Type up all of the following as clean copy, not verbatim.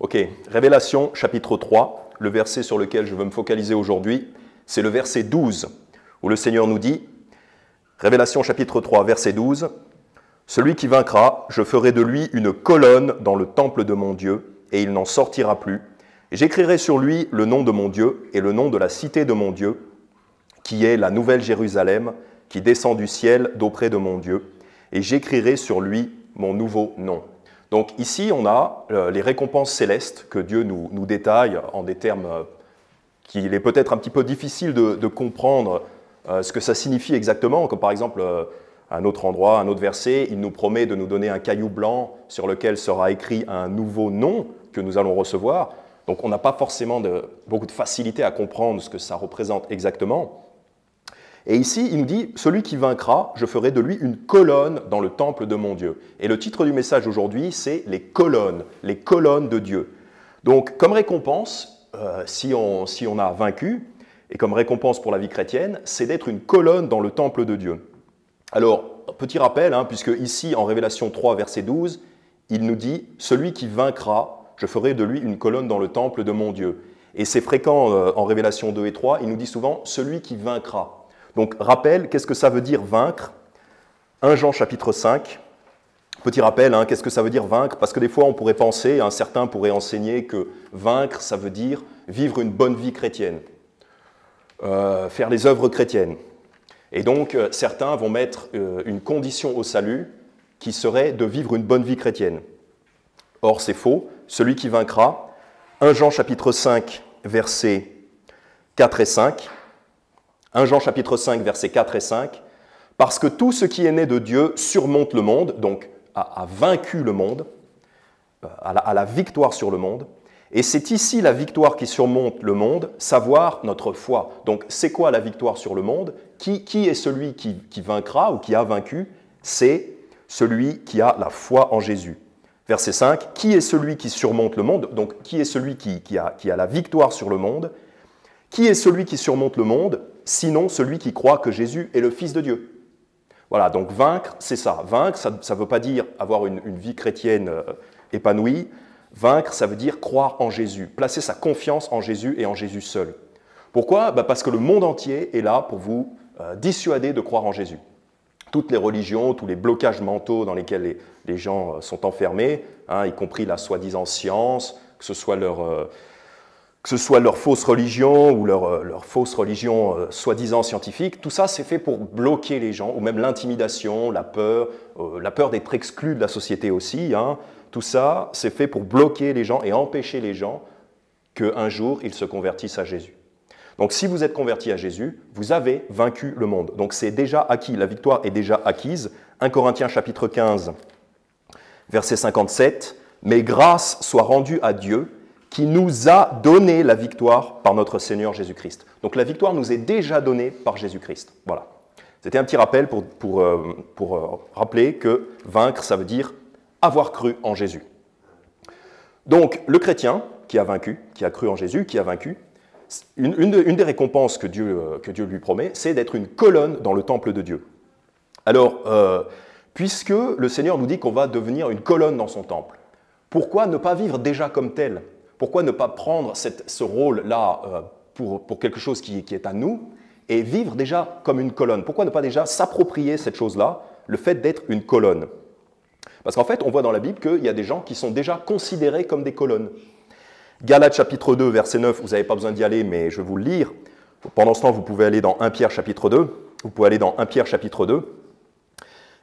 Ok, Révélation chapitre 3, le verset sur lequel je veux me focaliser aujourd'hui, c'est le verset 12, où le Seigneur nous dit, Révélation chapitre 3, verset 12, « Celui qui vaincra, je ferai de lui une colonne dans le temple de mon Dieu, et il n'en sortira plus. Et j'écrirai sur lui le nom de mon Dieu et le nom de la cité de mon Dieu, qui est la nouvelle Jérusalem, qui descend du ciel d'auprès de mon Dieu, et j'écrirai sur lui mon nouveau nom. » Donc ici, on a les récompenses célestes que Dieu nous détaille en des termes qu'il est peut-être un petit peu difficile de comprendre ce que ça signifie exactement, comme par exemple, à un autre endroit, un autre verset, il nous promet de nous donner un caillou blanc sur lequel sera écrit un nouveau nom que nous allons recevoir. Donc on n'a pas forcément beaucoup de facilité à comprendre ce que ça représente exactement. Et ici, il nous dit, « Celui qui vaincra, je ferai de lui une colonne dans le temple de mon Dieu. » Et le titre du message aujourd'hui, c'est « les colonnes de Dieu ». Donc, comme récompense, si on a vaincu, et comme récompense pour la vie chrétienne, c'est d'être une colonne dans le temple de Dieu. Alors, petit rappel, puisque ici, en Révélation 3, verset 12, il nous dit « Celui qui vaincra, je ferai de lui une colonne dans le temple de mon Dieu. » Et c'est fréquent en Révélation 2 et 3, il nous dit souvent « Celui qui vaincra ». Donc, rappel, qu'est-ce que ça veut dire vaincre? 1 Jean chapitre 5, petit rappel, qu'est-ce que ça veut dire vaincre? Parce que des fois, on pourrait penser, certains pourraient enseigner que vaincre, ça veut dire vivre une bonne vie chrétienne, faire les œuvres chrétiennes. Et donc, certains vont mettre une condition au salut qui serait de vivre une bonne vie chrétienne. Or, c'est faux. Celui qui vaincra, 1 Jean chapitre 5, versets 4 et 5, 1 Jean chapitre 5, versets 4 et 5, « Parce que tout ce qui est né de Dieu surmonte le monde, donc a vaincu le monde, a la victoire sur le monde, et c'est ici la victoire qui surmonte le monde, savoir notre foi. » Donc c'est quoi la victoire sur le monde? Qui est celui qui vaincra ou qui a vaincu? C'est celui qui a la foi en Jésus. Verset 5, « Qui est celui qui surmonte le monde ?» Donc qui est celui qui a la victoire sur le monde? Qui est celui qui surmonte le monde, sinon celui qui croit que Jésus est le Fils de Dieu? Voilà, donc vaincre, c'est ça. Vaincre, ça ne veut pas dire avoir une vie chrétienne épanouie. Vaincre, ça veut dire croire en Jésus, placer sa confiance en Jésus et en Jésus seul. Pourquoi? Parce que le monde entier est là pour vous dissuader de croire en Jésus. Toutes les religions, tous les blocages mentaux dans lesquels les gens sont enfermés, y compris la soi-disant science, que ce soit leur fausse religion ou leur fausse religion soi-disant scientifique, tout ça c'est fait pour bloquer les gens, ou même l'intimidation, la peur d'être exclu de la société aussi. Tout ça c'est fait pour bloquer les gens et empêcher les gens qu'un jour ils se convertissent à Jésus. Donc si vous êtes converti à Jésus, vous avez vaincu le monde. Donc c'est déjà acquis, la victoire est déjà acquise. 1 Corinthiens chapitre 15, verset 57, « Mais grâce soit rendue à Dieu, qui nous a donné la victoire par notre Seigneur Jésus-Christ. » Donc la victoire nous est déjà donnée par Jésus-Christ. Voilà. C'était un petit rappel pour rappeler que vaincre, ça veut dire avoir cru en Jésus. Donc le chrétien qui a vaincu, qui a cru en Jésus, qui a vaincu, une des récompenses que Dieu lui promet, c'est d'être une colonne dans le temple de Dieu. Alors, puisque le Seigneur nous dit qu'on va devenir une colonne dans son temple, pourquoi ne pas vivre déjà comme tel? Pourquoi ne pas prendre ce rôle-là pour quelque chose qui est à nous et vivre déjà comme une colonne? Pourquoi ne pas déjà s'approprier cette chose-là, le fait d'être une colonne? Parce qu'en fait, on voit dans la Bible qu'il y a des gens qui sont déjà considérés comme des colonnes. Galates chapitre 2, verset 9, vous n'avez pas besoin d'y aller, mais je vais vous le lire. Pendant ce temps, vous pouvez aller dans 1 Pierre chapitre 2. Vous pouvez aller dans 1 Pierre chapitre 2.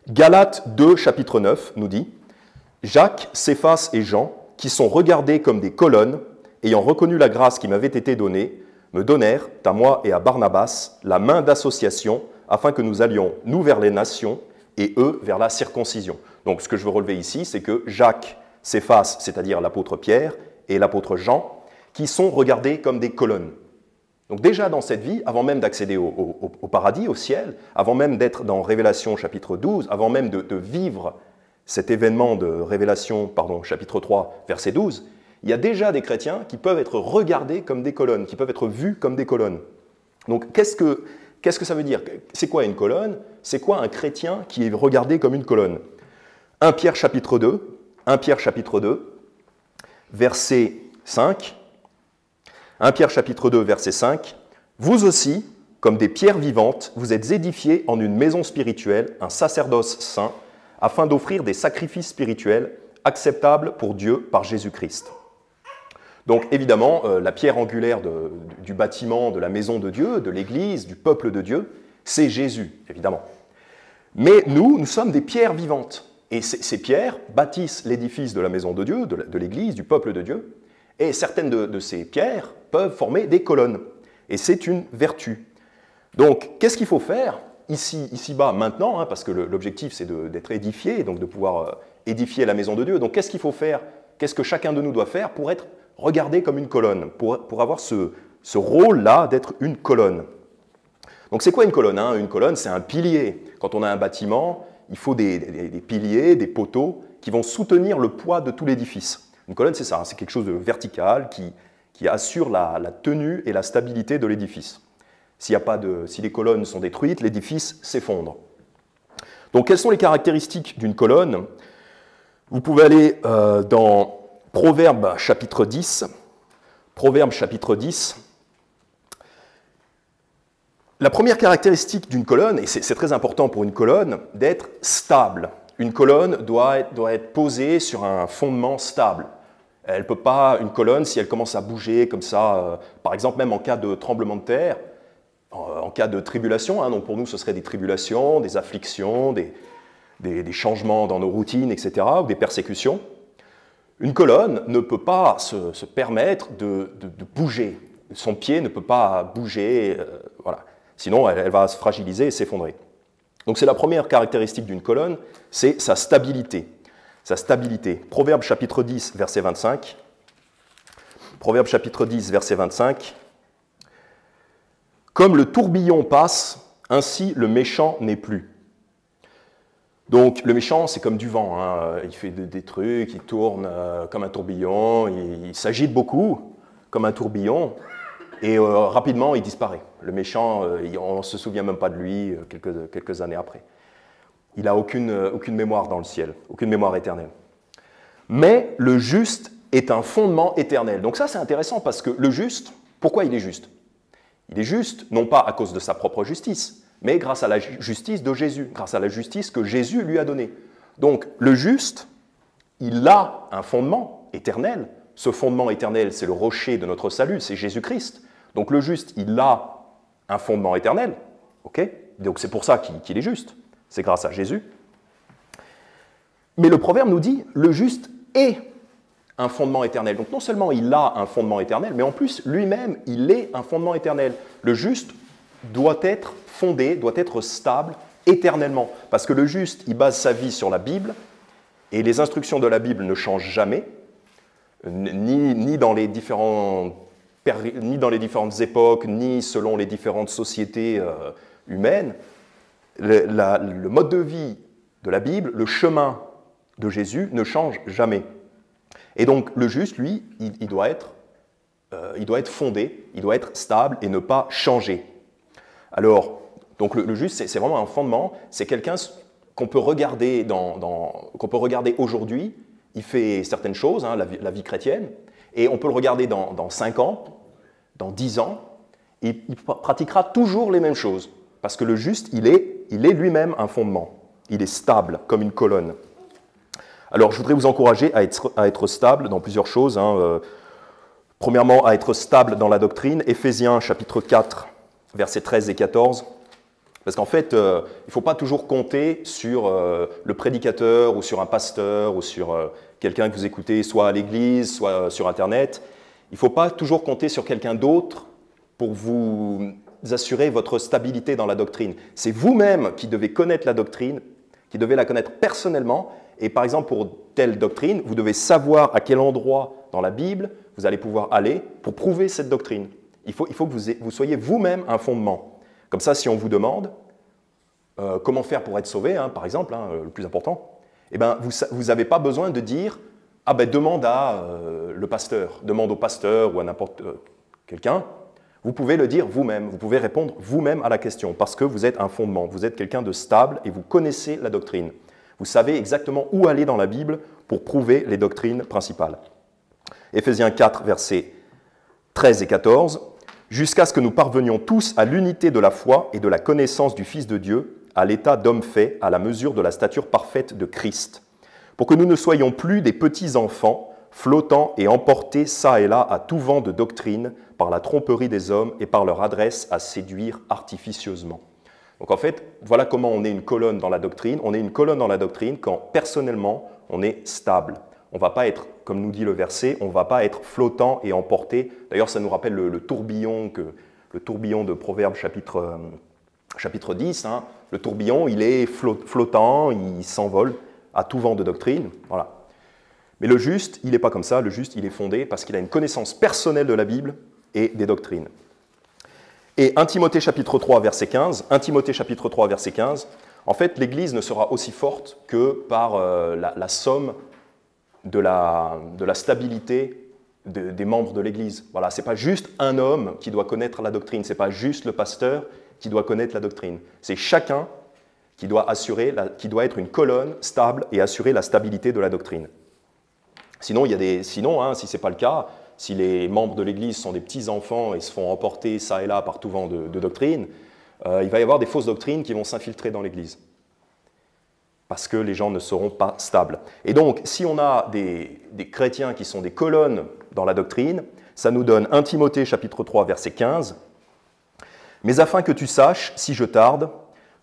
Galates 2, chapitre 9 nous dit « Jacques, Céphas et Jean, qui sont regardés comme des colonnes, ayant reconnu la grâce qui m'avait été donnée, me donnèrent, à moi et à Barnabas, la main d'association, afin que nous allions, nous, vers les nations, et eux, vers la circoncision. » Donc, ce que je veux relever ici, c'est que Jacques, Céphas, c'est-à-dire l'apôtre Pierre, et l'apôtre Jean, qui sont regardés comme des colonnes. Donc déjà dans cette vie, avant même d'accéder au paradis, au ciel, avant même d'être dans Révélation chapitre 12, avant même de vivre cet événement de Révélation, chapitre 3, verset 12, il y a déjà des chrétiens qui peuvent être regardés comme des colonnes, qui peuvent être vus comme des colonnes. Donc qu'est-ce que ça veut dire? C'est quoi une colonne? C'est quoi un chrétien qui est regardé comme une colonne? 1 Pierre chapitre 2, verset 5. 1 Pierre chapitre 2, verset 5. « Vous aussi, comme des pierres vivantes, vous êtes édifiés en une maison spirituelle, un sacerdoce saint, afin d'offrir des sacrifices spirituels acceptables pour Dieu par Jésus-Christ. » Donc évidemment, la pierre angulaire du bâtiment, de la maison de Dieu, de l'Église, du peuple de Dieu, c'est Jésus, évidemment. Mais nous sommes des pierres vivantes. Et ces pierres bâtissent l'édifice de la maison de Dieu, de l'Église, du peuple de Dieu. Et certaines de ces pierres peuvent former des colonnes. Et c'est une vertu. Donc, qu'est-ce qu'il faut faire ici-bas, maintenant, hein, parce que l'objectif, c'est d'être édifié, donc de pouvoir édifier la maison de Dieu. Donc, qu'est-ce qu'il faut faire? Qu'est-ce que chacun de nous doit faire pour être regardé comme une colonne, pour avoir ce rôle-là d'être une colonne? Donc, c'est quoi une colonne, hein? Une colonne, c'est un pilier. Quand on a un bâtiment, il faut des piliers, des poteaux qui vont soutenir le poids de tout l'édifice. Une colonne, c'est ça, hein, c'est quelque chose de vertical qui assure la tenue et la stabilité de l'édifice. Si les colonnes sont détruites, l'édifice s'effondre. Donc, quelles sont les caractéristiques d'une colonne? Vous pouvez aller dans Proverbes chapitre 10. Proverbes chapitre 10. La première caractéristique d'une colonne, et c'est très important pour une colonne, d'être stable. Une colonne doit être posée sur un fondement stable. Elle peut pas, une colonne, si elle commence à bouger comme ça, par exemple même en cas de tremblement de terre, en cas de tribulation, hein, donc pour nous ce serait des tribulations, des afflictions, des changements dans nos routines, etc., ou des persécutions, une colonne ne peut pas se permettre de bouger. Son pied ne peut pas bouger, voilà. Sinon elle va se fragiliser et s'effondrer. Donc c'est la première caractéristique d'une colonne, c'est sa stabilité. Sa stabilité. Proverbe chapitre 10, verset 25. Proverbe chapitre 10, verset 25. « Comme le tourbillon passe, ainsi le méchant n'est plus. » Donc le méchant, c'est comme du vent. Hein. Il fait des trucs, il tourne comme un tourbillon, il s'agite beaucoup comme un tourbillon, et rapidement il disparaît. Le méchant, on ne se souvient même pas de lui quelques années après. Il n'a aucune mémoire dans le ciel, aucune mémoire éternelle. Mais le juste est un fondement éternel. Donc ça, c'est intéressant parce que le juste, pourquoi il est juste? Il est juste, non pas à cause de sa propre justice, mais grâce à la justice de Jésus, grâce à la justice que Jésus lui a donnée. Donc le juste, il a un fondement éternel. Ce fondement éternel, c'est le rocher de notre salut, c'est Jésus-Christ. Donc le juste, il a un fondement éternel. Okay? Donc c'est pour ça qu'il est juste. C'est grâce à Jésus. Mais le proverbe nous dit, le juste est un fondement éternel. Donc non seulement il a un fondement éternel, mais en plus lui-même, il est un fondement éternel. Le juste doit être fondé, doit être stable éternellement. Parce que le juste, il base sa vie sur la Bible, et les instructions de la Bible ne changent jamais, ni dans les différentes époques, ni selon les différentes sociétés humaines. Le mode de vie de la Bible, le chemin de Jésus ne change jamais. Et donc le juste, lui, il doit être fondé, il doit être stable et ne pas changer. Alors, donc le juste, c'est vraiment un fondement, c'est quelqu'un qu'on peut regarder, aujourd'hui, il fait certaines choses, hein, la vie chrétienne, et on peut le regarder dans 5 ans, dans 10 ans, et il pratiquera toujours les mêmes choses, parce que le juste, il est lui-même un fondement, il est stable comme une colonne. Alors, je voudrais vous encourager à être stable dans plusieurs choses. Hein. Premièrement, à être stable dans la doctrine. Éphésiens chapitre 4, versets 13 et 14. Parce qu'en fait, il ne faut pas toujours compter sur le prédicateur ou sur un pasteur ou sur quelqu'un que vous écoutez soit à l'église, soit sur Internet. Il ne faut pas toujours compter sur quelqu'un d'autre pour vous assurer votre stabilité dans la doctrine. C'est vous-même qui devez connaître la doctrine, qui devez la connaître personnellement. Et par exemple, pour telle doctrine, vous devez savoir à quel endroit dans la Bible vous allez pouvoir aller pour prouver cette doctrine. Il faut que vous soyez vous-même un fondement. Comme ça, si on vous demande comment faire pour être sauvé, hein, par exemple, hein, le plus important, eh ben, vous n'avez pas besoin de dire « Ah ben, demande le pasteur, demande au pasteur ou à n'importe quelqu'un ». Vous pouvez le dire vous-même, vous pouvez répondre vous-même à la question parce que vous êtes un fondement, vous êtes quelqu'un de stable et vous connaissez la doctrine. Vous savez exactement où aller dans la Bible pour prouver les doctrines principales. Éphésiens 4, versets 13 et 14, « Jusqu'à ce que nous parvenions tous à l'unité de la foi et de la connaissance du Fils de Dieu, à l'état d'homme fait, à la mesure de la stature parfaite de Christ, pour que nous ne soyons plus des petits enfants, flottant et emportés çà et là à tout vent de doctrine, par la tromperie des hommes et par leur adresse à séduire artificieusement. » Donc en fait, voilà comment on est une colonne dans la doctrine. On est une colonne dans la doctrine quand personnellement on est stable. On ne va pas être, comme nous dit le verset, on ne va pas être flottant et emporté. D'ailleurs, ça nous rappelle le tourbillon de Proverbes chapitre 10. Hein. Le tourbillon, il est flottant, il s'envole à tout vent de doctrine. Voilà. Mais le juste, il n'est pas comme ça. Le juste, il est fondé parce qu'il a une connaissance personnelle de la Bible et des doctrines. Et 1 Timothée chapitre 3, verset 15, 1 Timothée chapitre 3, verset 15, en fait, l'Église ne sera aussi forte que par la somme de la stabilité des membres de l'Église. Voilà, ce n'est pas juste un homme qui doit connaître la doctrine, ce n'est pas juste le pasteur qui doit connaître la doctrine. C'est chacun qui doit être une colonne stable et assurer la stabilité de la doctrine. Sinon, si ce n'est pas le cas, si les membres de l'Église sont des petits-enfants et se font emporter ça et là par tout vent de doctrine, il va y avoir des fausses doctrines qui vont s'infiltrer dans l'Église. Parce que les gens ne seront pas stables. Et donc, si on a des chrétiens qui sont des colonnes dans la doctrine, ça nous donne 1 Timothée chapitre 3, verset 15. « Mais afin que tu saches, si je tarde,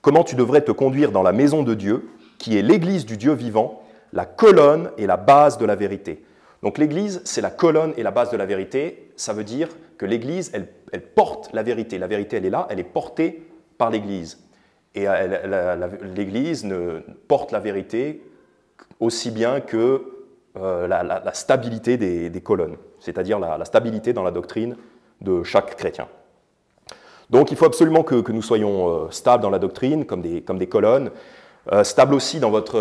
comment tu devrais te conduire dans la maison de Dieu, qui est l'Église du Dieu vivant, la colonne et la base de la vérité. » Donc l'Église, c'est la colonne et la base de la vérité. Ça veut dire que l'Église, elle porte la vérité. La vérité, elle est là, elle est portée par l'Église. Et l'Église porte la vérité aussi bien que la stabilité des colonnes, c'est-à-dire la stabilité dans la doctrine de chaque chrétien. Donc il faut absolument que nous soyons stables dans la doctrine, comme des colonnes, stables aussi dans votre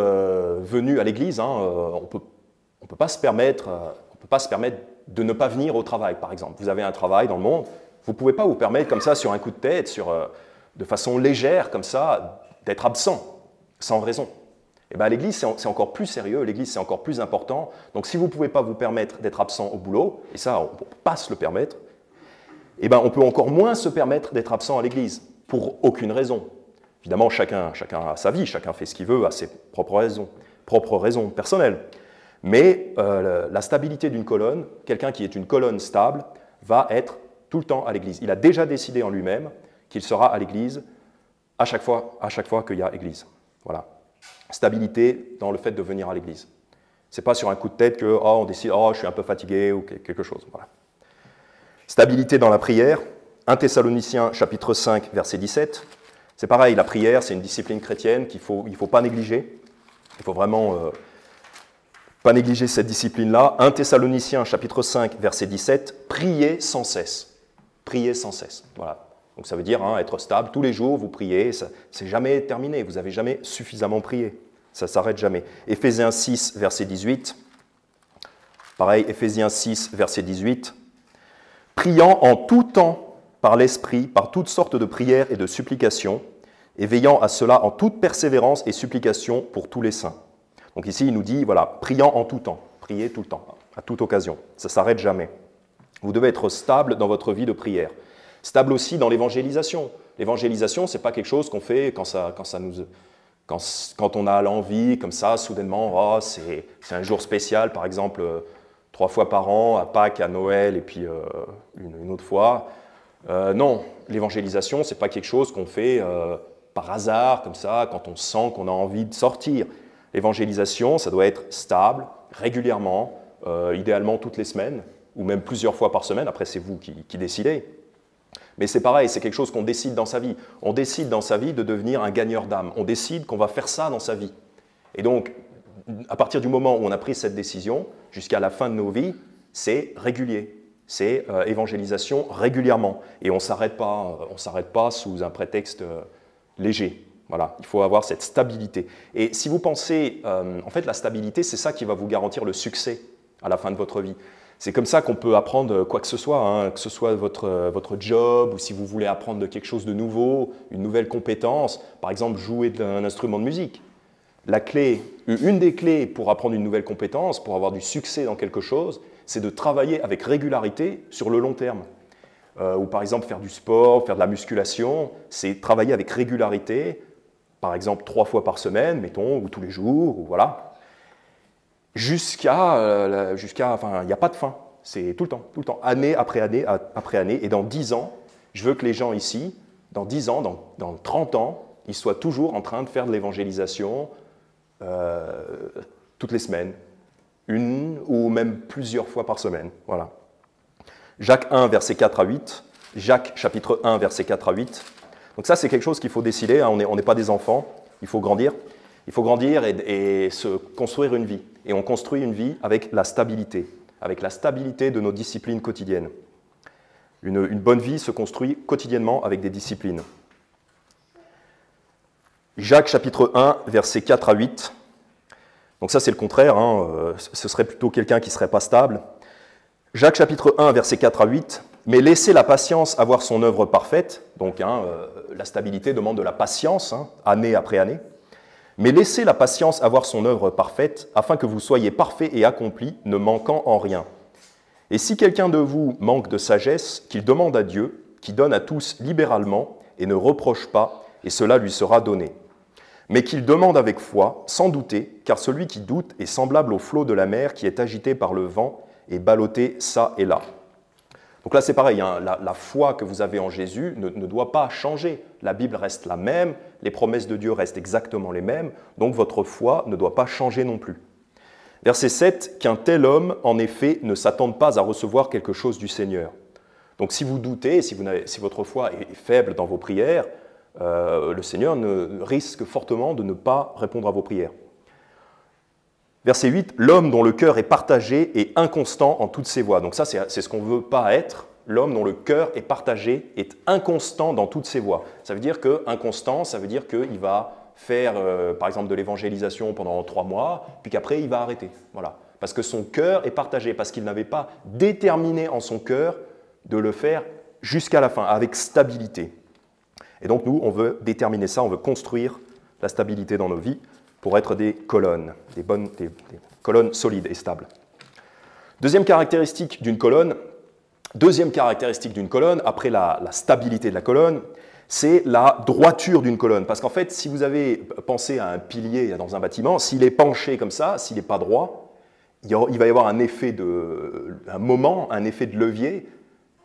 venue à l'Église. Hein. On ne peut pas se permettre de ne pas venir au travail, par exemple. Vous avez un travail dans le monde, vous ne pouvez pas vous permettre comme ça, sur un coup de tête, de façon légère, comme ça, d'être absent, sans raison. Et bien à l'Église, c'est encore plus sérieux, l'Église, c'est encore plus important. Donc si vous ne pouvez pas vous permettre d'être absent au boulot, et ça, on ne peut pas se le permettre, et ben on peut encore moins se permettre d'être absent à l'Église, pour aucune raison. Évidemment, chacun a sa vie, chacun fait ce qu'il veut, a ses propres raisons personnelles. Mais la stabilité d'une colonne, quelqu'un qui est une colonne stable, va être tout le temps à l'Église. Il a déjà décidé en lui-même qu'il sera à l'Église à chaque fois qu'il y a Église. Voilà. Stabilité dans le fait de venir à l'Église. Ce n'est pas sur un coup de tête que on décide « je suis un peu fatigué » ou quelque chose. Voilà. Stabilité dans la prière. 1 Thessaloniciens chapitre 5, verset 17. C'est pareil, la prière, c'est une discipline chrétienne qu'il ne faut pas négliger. Il faut vraiment pas négliger cette discipline-là. 1 Thessaloniciens chapitre 5, verset 17. Priez sans cesse. Priez sans cesse. Voilà. Donc ça veut dire être stable. Tous les jours, vous priez. C'est jamais terminé. Vous n'avez jamais suffisamment prié. Ça ne s'arrête jamais. Éphésiens 6, verset 18. Pareil, Éphésiens 6, verset 18. Priant en tout temps par l'Esprit, par toutes sortes de prières et de supplications, et veillant à cela en toute persévérance et supplication pour tous les saints. Donc ici, il nous dit, voilà, priant en tout temps, priez tout le temps, à toute occasion, ça ne s'arrête jamais. Vous devez être stable dans votre vie de prière. Stable aussi dans l'évangélisation. L'évangélisation, ce n'est pas quelque chose qu'on fait quand on a l'envie, comme ça, soudainement, c'est un jour spécial, par exemple, 3 fois par an, à Pâques, à Noël, et puis une autre fois. Non, l'évangélisation, ce n'est pas quelque chose qu'on fait par hasard, comme ça, quand on sent qu'on a envie de sortir. L'évangélisation, ça doit être stable, régulièrement, idéalement toutes les semaines, ou même plusieurs fois par semaine, après c'est vous qui décidez. Mais c'est pareil, c'est quelque chose qu'on décide dans sa vie. On décide dans sa vie de devenir un gagneur d'âme. On décide qu'on va faire ça dans sa vie. Et donc, à partir du moment où on a pris cette décision, jusqu'à la fin de nos vies, c'est régulier. C'est évangélisation régulièrement. Et on ne s'arrête pas sous un prétexte léger. Voilà, il faut avoir cette stabilité. Et si vous pensez, en fait, la stabilité, c'est ça qui va vous garantir le succès à la fin de votre vie. C'est comme ça qu'on peut apprendre quoi que ce soit votre job, ou si vous voulez apprendre quelque chose de nouveau, une nouvelle compétence, par exemple jouer d'un instrument de musique. une des clés pour apprendre une nouvelle compétence, pour avoir du succès dans quelque chose, c'est de travailler avec régularité sur le long terme. Ou par exemple faire du sport, faire de la musculation, c'est travailler avec régularité, par exemple 3 fois par semaine, mettons, ou tous les jours, ou voilà, enfin, il n'y a pas de fin, c'est tout le temps, année après année après année, et dans 10 ans, je veux que les gens ici, dans 10 ans, dans 30 ans, ils soient toujours en train de faire de l'évangélisation toutes les semaines, une ou même plusieurs fois par semaine, voilà. Jacques 1, versets 4 à 8, Jacques chapitre 1, versets 4 à 8. Donc ça, c'est quelque chose qu'il faut décider, hein. On n'est pas des enfants, il faut grandir. Il faut grandir et se construire une vie. Et on construit une vie avec la stabilité de nos disciplines quotidiennes. Une bonne vie se construit quotidiennement avec des disciplines. Jacques chapitre 1, versets 4 à 8. Donc ça, c'est le contraire, hein. Ce serait plutôt quelqu'un qui ne serait pas stable. Jacques chapitre 1, versets 4 à 8. « Mais laissez la patience avoir son œuvre parfaite. » Donc la stabilité demande de la patience, hein, année après année. « Mais laissez la patience avoir son œuvre parfaite, afin que vous soyez parfaits et accomplis, ne manquant en rien. Et si quelqu'un de vous manque de sagesse, qu'il demande à Dieu, qui donne à tous libéralement, et ne reproche pas, et cela lui sera donné. Mais qu'il demande avec foi, sans douter, car celui qui doute est semblable au flot de la mer qui est agité par le vent et ballotté ça et là. » Donc là, c'est pareil, hein, la foi que vous avez en Jésus ne doit pas changer. La Bible reste la même, les promesses de Dieu restent exactement les mêmes, donc votre foi ne doit pas changer non plus. Verset 7, « Qu'un tel homme, en effet, ne s'attende pas à recevoir quelque chose du Seigneur. » Donc si vous doutez, si votre foi est faible dans vos prières, le Seigneur risque fortement de ne pas répondre à vos prières. Verset 8, « L'homme dont le cœur est partagé est inconstant en toutes ses voies. » Donc ça, c'est ce qu'on ne veut pas être. L'homme dont le cœur est partagé est inconstant dans toutes ses voies. Ça veut dire que inconstant, ça veut dire qu'il va faire, par exemple, de l'évangélisation pendant 3 mois, puis qu'après, il va arrêter. Voilà. Parce que son cœur est partagé, parce qu'il n'avait pas déterminé en son cœur de le faire jusqu'à la fin, avec stabilité. Et donc, nous, on veut déterminer ça, on veut construire la stabilité dans nos vies, pour être des colonnes, des colonnes solides et stables. Deuxième caractéristique d'une colonne, après la stabilité de la colonne, c'est la droiture d'une colonne. Parce qu'en fait, si vous avez pensé à un pilier dans un bâtiment, s'il est penché comme ça, s'il n'est pas droit, il va y avoir un effet de levier.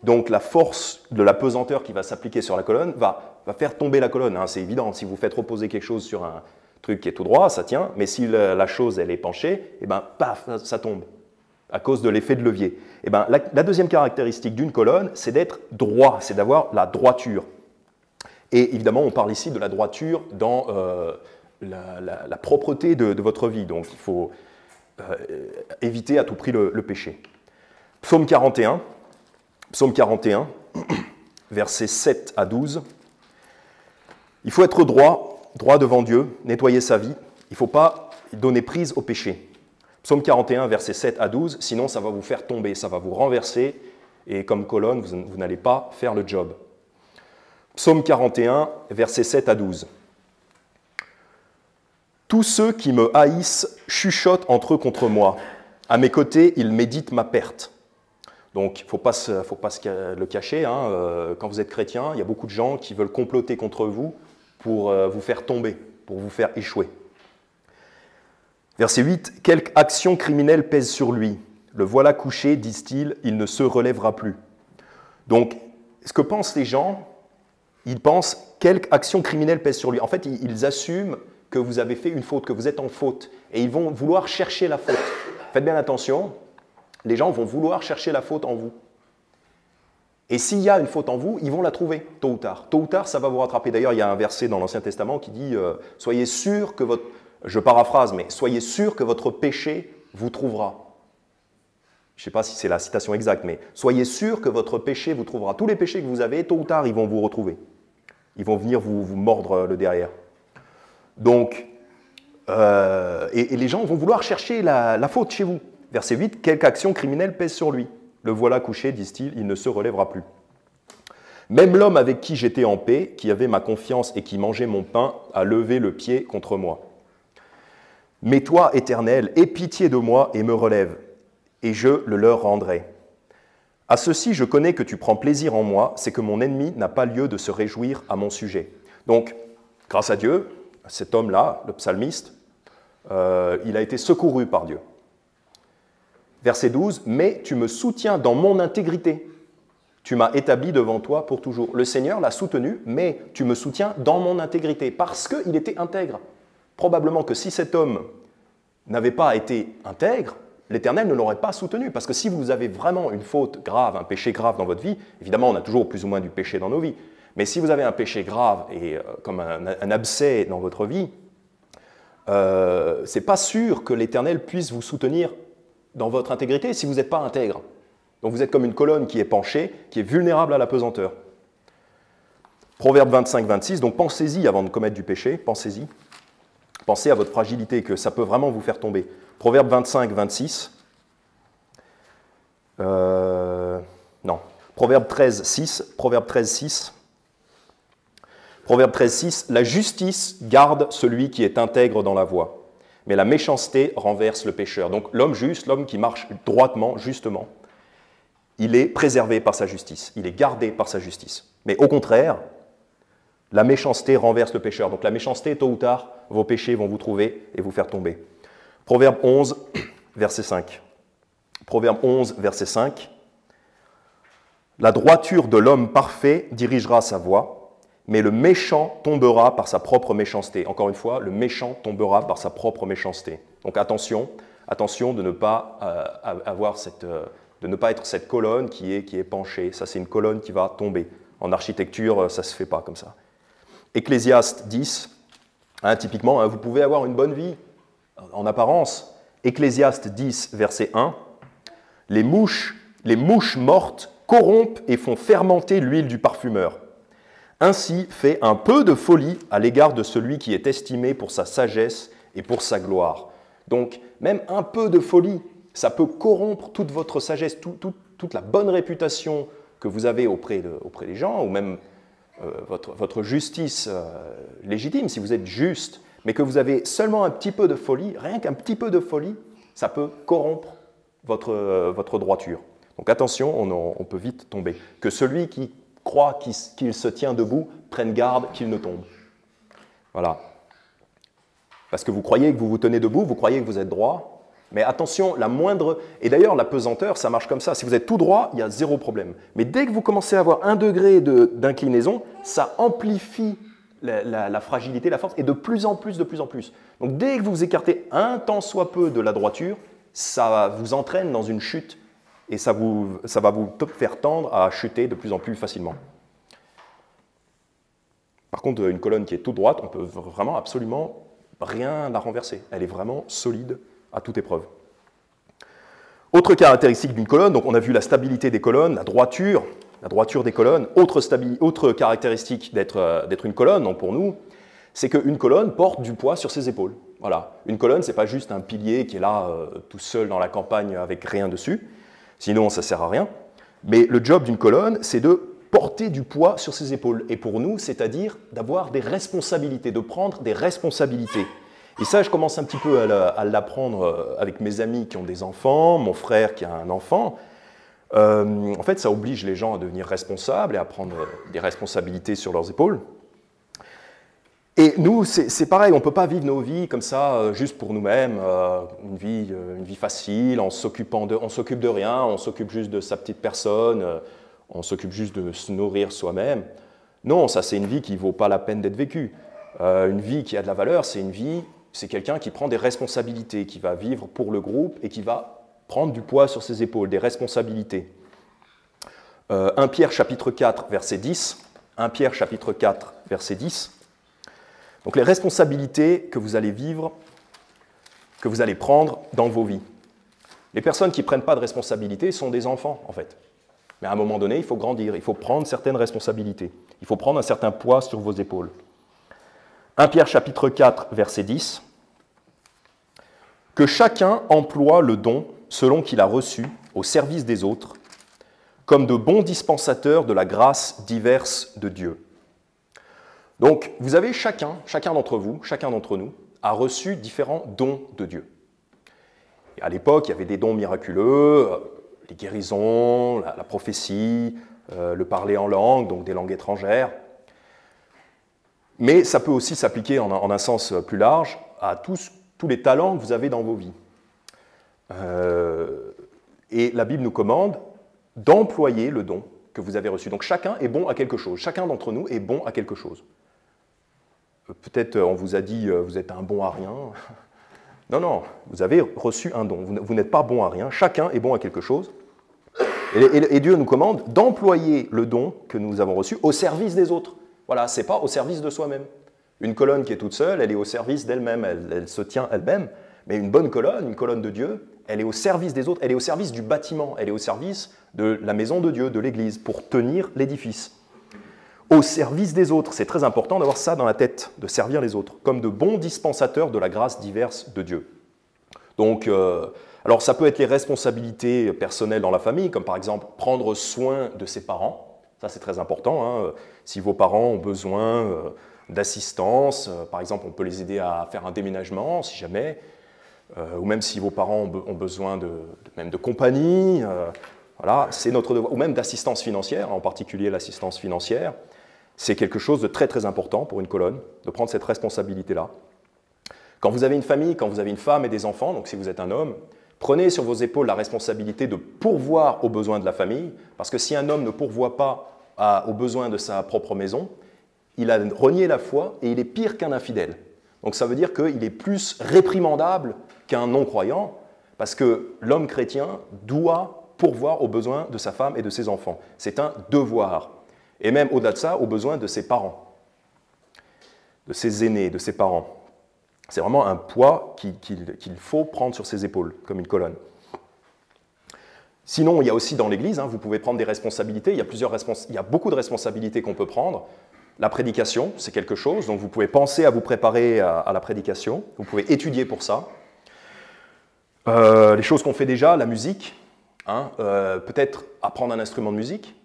Donc la force de la pesanteur qui va s'appliquer sur la colonne va faire tomber la colonne. Hein, c'est évident, si vous faites reposer quelque chose sur un truc qui est tout droit, ça tient, mais si la chose elle est penchée, et ben paf, ça tombe, à cause de l'effet de levier. Et ben, la deuxième caractéristique d'une colonne, c'est d'être droit, c'est d'avoir la droiture. Et évidemment, on parle ici de la droiture dans la propreté de votre vie, donc il faut éviter à tout prix le péché. Psaume 41, versets 7 à 12. Il faut être droit devant Dieu, nettoyer sa vie. Il ne faut pas donner prise au péché. Psaume 41, versets 7 à 12, sinon ça va vous faire tomber, ça va vous renverser, et comme colonne, vous n'allez pas faire le job. Psaume 41, versets 7 à 12. « Tous ceux qui me haïssent chuchotent entre eux contre moi. À mes côtés, ils méditent ma perte. » Donc, il ne faut pas le cacher. Hein. Quand vous êtes chrétien, il y a beaucoup de gens qui veulent comploter contre vous pour vous faire tomber, pour vous faire échouer. Verset 8. « Quelque action criminelle pèse sur lui. Le voilà couché, disent-ils, il ne se relèvera plus. » Donc, ce que pensent les gens, ils pensent quelque action criminelle pèse sur lui. En fait, ils assument que vous avez fait une faute, que vous êtes en faute, et ils vont vouloir chercher la faute. Faites bien attention, les gens vont vouloir chercher la faute en vous. Et s'il y a une faute en vous, ils vont la trouver, tôt ou tard. Tôt ou tard, ça va vous rattraper. D'ailleurs, il y a un verset dans l'Ancien Testament qui dit « Soyez sûr que votre... » Je paraphrase, mais « Soyez sûr que votre péché vous trouvera. » Je ne sais pas si c'est la citation exacte, mais « Soyez sûr que votre péché vous trouvera. » Tous les péchés que vous avez, tôt ou tard, ils vont vous retrouver. Ils vont venir vous mordre le derrière. Donc, et les gens vont vouloir chercher la faute chez vous. Verset 8, « Quelque action criminelle pèse sur lui. Le voilà couché, disent-ils, il ne se relèvera plus. Même l'homme avec qui j'étais en paix, qui avait ma confiance et qui mangeait mon pain, a levé le pied contre moi. » Mais toi, Éternel, aie pitié de moi et me relève, et je le leur rendrai. À ceci, je connais que tu prends plaisir en moi, c'est que mon ennemi n'a pas lieu de se réjouir à mon sujet. » Donc, grâce à Dieu, cet homme-là, le psalmiste, il a été secouru par Dieu. Verset 12, « Mais tu me soutiens dans mon intégrité. Tu m'as établi devant toi pour toujours. » Le Seigneur l'a soutenu, mais tu me soutiens dans mon intégrité, parce qu'il était intègre. Probablement que si cet homme n'avait pas été intègre, l'Éternel ne l'aurait pas soutenu. Parce que si vous avez vraiment une faute grave, un péché grave dans votre vie, évidemment, on a toujours plus ou moins du péché dans nos vies, mais si vous avez un péché grave et comme un abcès dans votre vie, c'est pas sûr que l'Éternel puisse vous soutenir dans votre intégrité si vous n'êtes pas intègre. Donc vous êtes comme une colonne qui est penchée, qui est vulnérable à la pesanteur. Proverbe 25-26, donc pensez-y avant de commettre du péché, pensez-y. Pensez à votre fragilité, que ça peut vraiment vous faire tomber. Proverbe 25-26. Non. Proverbe 13-6. Proverbe 13-6. Proverbe 13-6. La justice garde celui qui est intègre dans la voie, mais la méchanceté renverse le pécheur. Donc l'homme juste, l'homme qui marche droitement, justement, il est préservé par sa justice, il est gardé par sa justice. Mais au contraire, la méchanceté renverse le pécheur. Donc la méchanceté, tôt ou tard, vos péchés vont vous trouver et vous faire tomber. Proverbe 11, verset 5. Proverbe 11, verset 5. La droiture de l'homme parfait dirigera sa voie, mais le méchant tombera par sa propre méchanceté. Encore une fois, le méchant tombera par sa propre méchanceté. Donc attention, attention de ne pas de ne pas être cette colonne qui est penchée. Ça, c'est une colonne qui va tomber. En architecture, ça ne se fait pas comme ça. Ecclésiaste 10, typiquement, vous pouvez avoir une bonne vie en apparence. Ecclésiaste 10, verset 1. Les mouches mortes corrompent et font fermenter l'huile du parfumeur. Ainsi fait un peu de folie à l'égard de celui qui est estimé pour sa sagesse et pour sa gloire. Donc, même un peu de folie, ça peut corrompre toute votre sagesse, toute la bonne réputation que vous avez auprès des gens, ou même votre justice légitime, si vous êtes juste, mais que vous avez seulement un petit peu de folie, rien qu'un petit peu de folie, ça peut corrompre votre droiture. Donc attention, on peut vite tomber. Que celui qui croit qu'il se tient debout prenne garde qu'il ne tombe. Voilà. Parce que vous croyez que vous vous tenez debout, vous croyez que vous êtes droit, mais attention, la moindre... Et d'ailleurs, la pesanteur, ça marche comme ça. Si vous êtes tout droit, il y a zéro problème. Mais dès que vous commencez à avoir 1 degré d'inclinaison, ça amplifie la fragilité, la force, et de plus en plus, de plus en plus. Donc dès que vous vous écartez un tant soit peu de la droiture, ça vous entraîne dans une chute, et ça va vous faire tendre à chuter de plus en plus facilement. Par contre, une colonne qui est toute droite, on peut vraiment absolument rien la renverser. Elle est vraiment solide à toute épreuve. Autre caractéristique d'une colonne, donc on a vu la stabilité des colonnes, la droiture des colonnes. Autre caractéristique d'être une colonne, donc pour nous, c'est qu'une colonne porte du poids sur ses épaules. Voilà. Une colonne, ce n'est pas juste un pilier qui est là tout seul dans la campagne avec rien dessus, sinon ça ne sert à rien. Mais le job d'une colonne, c'est de porter du poids sur ses épaules. Et pour nous, c'est-à-dire d'avoir des responsabilités, de prendre des responsabilités. Et ça, je commence un petit peu à l'apprendre avec mes amis qui ont des enfants, mon frère qui a un enfant. En fait, ça oblige les gens à devenir responsables et à prendre des responsabilités sur leurs épaules. Et nous, c'est pareil, on ne peut pas vivre nos vies comme ça, juste pour nous-mêmes, une vie facile, on s'occupe de rien, on s'occupe juste de sa petite personne, on s'occupe juste de se nourrir soi-même. Non, ça c'est une vie qui ne vaut pas la peine d'être vécue. Une vie qui a de la valeur, c'est quelqu'un qui prend des responsabilités, qui va vivre pour le groupe et qui va prendre du poids sur ses épaules, des responsabilités. 1 Pierre chapitre 4, verset 10. 1 Pierre chapitre 4, verset 10. Donc les responsabilités que vous allez vivre, que vous allez prendre dans vos vies. Les personnes qui ne prennent pas de responsabilités sont des enfants, en fait. Mais à un moment donné, il faut grandir, il faut prendre certaines responsabilités. Il faut prendre un certain poids sur vos épaules. 1 Pierre chapitre 4, verset 10. « Que chacun emploie le don selon qu'il a reçu au service des autres, comme de bons dispensateurs de la grâce diverse de Dieu. » Donc, vous avez chacun d'entre vous, chacun d'entre nous, a reçu différents dons de Dieu. Et à l'époque, il y avait des dons miraculeux, les guérisons, la prophétie, le parler en langue, donc des langues étrangères. Mais ça peut aussi s'appliquer en un sens plus large à tous les talents que vous avez dans vos vies. Et la Bible nous commande d'employer le don que vous avez reçu. Donc chacun est bon à quelque chose. Chacun d'entre nous est bon à quelque chose. Peut-être on vous a dit vous êtes un bon à rien. Non, non, vous avez reçu un don. Vous n'êtes pas bon à rien. Chacun est bon à quelque chose. Et Dieu nous commande d'employer le don que nous avons reçu au service des autres. Voilà, ce n'est pas au service de soi-même. Une colonne qui est toute seule, elle est au service d'elle-même, elle se tient elle-même. Mais une bonne colonne, une colonne de Dieu, elle est au service des autres, elle est au service du bâtiment, elle est au service de la maison de Dieu, de l'Église, pour tenir l'édifice. Au service des autres, c'est très important d'avoir ça dans la tête, de servir les autres, comme de bons dispensateurs de la grâce diverse de Dieu. Donc, alors ça peut être les responsabilités personnelles dans la famille, comme par exemple prendre soin de ses parents. Ça, c'est très important. Hein. Si vos parents ont besoin d'assistance, par exemple, on peut les aider à faire un déménagement, si jamais, ou même si vos parents ont besoin même de compagnie, voilà, c'est notre devoir, ou même d'assistance financière, en particulier l'assistance financière. C'est quelque chose de très, très important pour une colonne, de prendre cette responsabilité-là. Quand vous avez une famille, quand vous avez une femme et des enfants, donc si vous êtes un homme, prenez sur vos épaules la responsabilité de pourvoir aux besoins de la famille, parce que si un homme ne pourvoit pas aux besoins de sa propre maison, il a renié la foi et il est pire qu'un infidèle. Donc ça veut dire qu'il est plus réprimandable qu'un non-croyant, parce que l'homme chrétien doit pourvoir aux besoins de sa femme et de ses enfants. C'est un devoir. Et même au-delà de ça, aux besoins de ses parents, de ses aînés, de ses parents. C'est vraiment un poids qu'il faut prendre sur ses épaules, comme une colonne. Sinon, il y a aussi dans l'Église, hein, vous pouvez prendre des responsabilités. Il y a beaucoup de responsabilités qu'on peut prendre. La prédication, c'est quelque chose, donc vous pouvez penser à vous préparer à la prédication. Vous pouvez étudier pour ça. Les choses qu'on fait déjà, la musique, hein, peut-être apprendre un instrument de musique,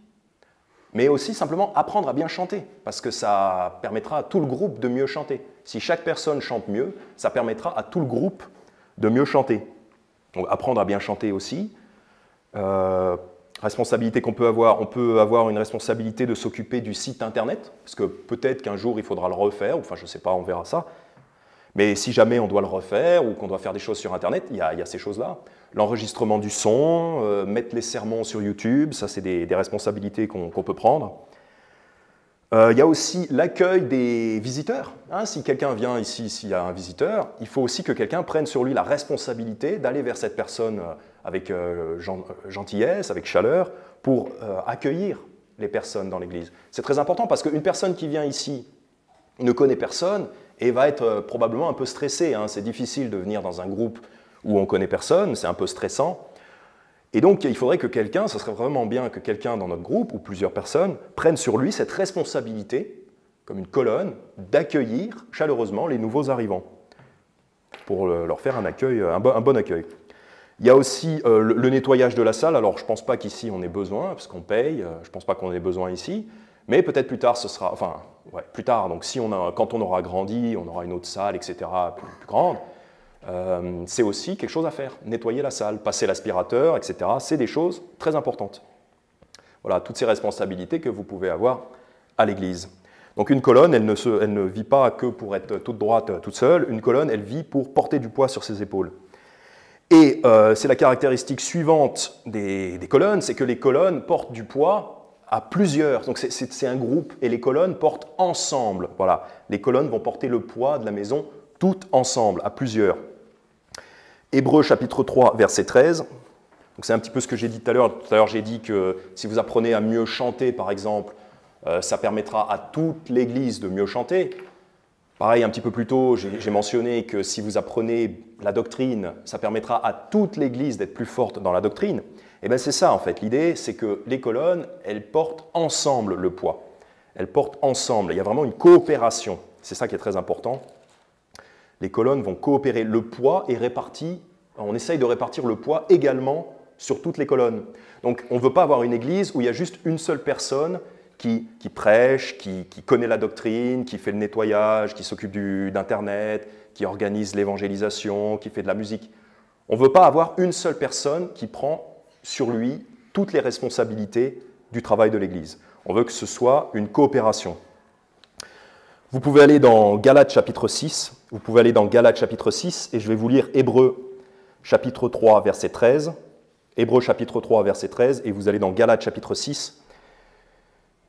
mais aussi simplement apprendre à bien chanter, parce que ça permettra à tout le groupe de mieux chanter. Si chaque personne chante mieux, ça permettra à tout le groupe de mieux chanter. Donc apprendre à bien chanter aussi. Responsabilité qu'on peut avoir une responsabilité de s'occuper du site internet, parce que peut-être qu'un jour il faudra le refaire, enfin je ne sais pas, on verra ça. Mais si jamais on doit le refaire ou qu'on doit faire des choses sur internet, il y a ces choses-là. L'enregistrement du son, mettre les sermons sur YouTube, ça c'est des responsabilités qu'on peut prendre. Il y a aussi l'accueil des visiteurs. Hein, si quelqu'un vient ici, s'il y a un visiteur, il faut aussi que quelqu'un prenne sur lui la responsabilité d'aller vers cette personne avec gentillesse, avec chaleur, pour accueillir les personnes dans l'église. C'est très important parce qu'une personne qui vient ici ne connaît personne et va être probablement un peu stressée. Hein. C'est difficile de venir dans un groupe où on ne connaît personne, c'est un peu stressant. Et donc, il faudrait que quelqu'un, ce serait vraiment bien que quelqu'un dans notre groupe, ou plusieurs personnes, prennent sur lui cette responsabilité, comme une colonne, d'accueillir chaleureusement les nouveaux arrivants, pour leur faire un accueil, un bon accueil. Il y a aussi le nettoyage de la salle. Alors, je ne pense pas qu'ici on ait besoin, parce qu'on paye, je ne pense pas qu'on ait besoin ici, mais peut-être plus tard, ce sera, enfin, ouais, plus tard, donc quand on aura grandi, on aura une autre salle, etc., plus grande, c'est aussi quelque chose à faire, nettoyer la salle, passer l'aspirateur, etc. C'est des choses très importantes. Voilà, toutes ces responsabilités que vous pouvez avoir à l'Église. Donc une colonne, elle ne vit pas que pour être toute droite, toute seule. Une colonne, elle vit pour porter du poids sur ses épaules. Et c'est la caractéristique suivante des colonnes, c'est que les colonnes portent du poids à plusieurs. Donc c'est un groupe et les colonnes portent ensemble. Voilà, les colonnes vont porter le poids de la maison toutes ensemble, à plusieurs. Hébreux chapitre 3, verset 13. C'est un petit peu ce que j'ai dit tout à l'heure. Tout à l'heure, j'ai dit que si vous apprenez à mieux chanter, par exemple, ça permettra à toute l'Église de mieux chanter. Pareil, un petit peu plus tôt, j'ai mentionné que si vous apprenez la doctrine, ça permettra à toute l'Église d'être plus forte dans la doctrine. Et bien c'est ça, en fait. L'idée, c'est que les colonnes, elles portent ensemble le poids. Elles portent ensemble. Il y a vraiment une coopération. C'est ça qui est très important. Les colonnes vont coopérer. Le poids est réparti, on essaye de répartir le poids également sur toutes les colonnes. Donc on ne veut pas avoir une église où il y a juste une seule personne qui prêche, qui connaît la doctrine, qui fait le nettoyage, qui s'occupe d'Internet, qui organise l'évangélisation, qui fait de la musique. On ne veut pas avoir une seule personne qui prend sur lui toutes les responsabilités du travail de l'Église. On veut que ce soit une coopération. Vous pouvez aller dans Galates chapitre 6, et je vais vous lire Hébreux chapitre 3, verset 13. Hébreux chapitre 3, verset 13, et vous allez dans Galates chapitre 6.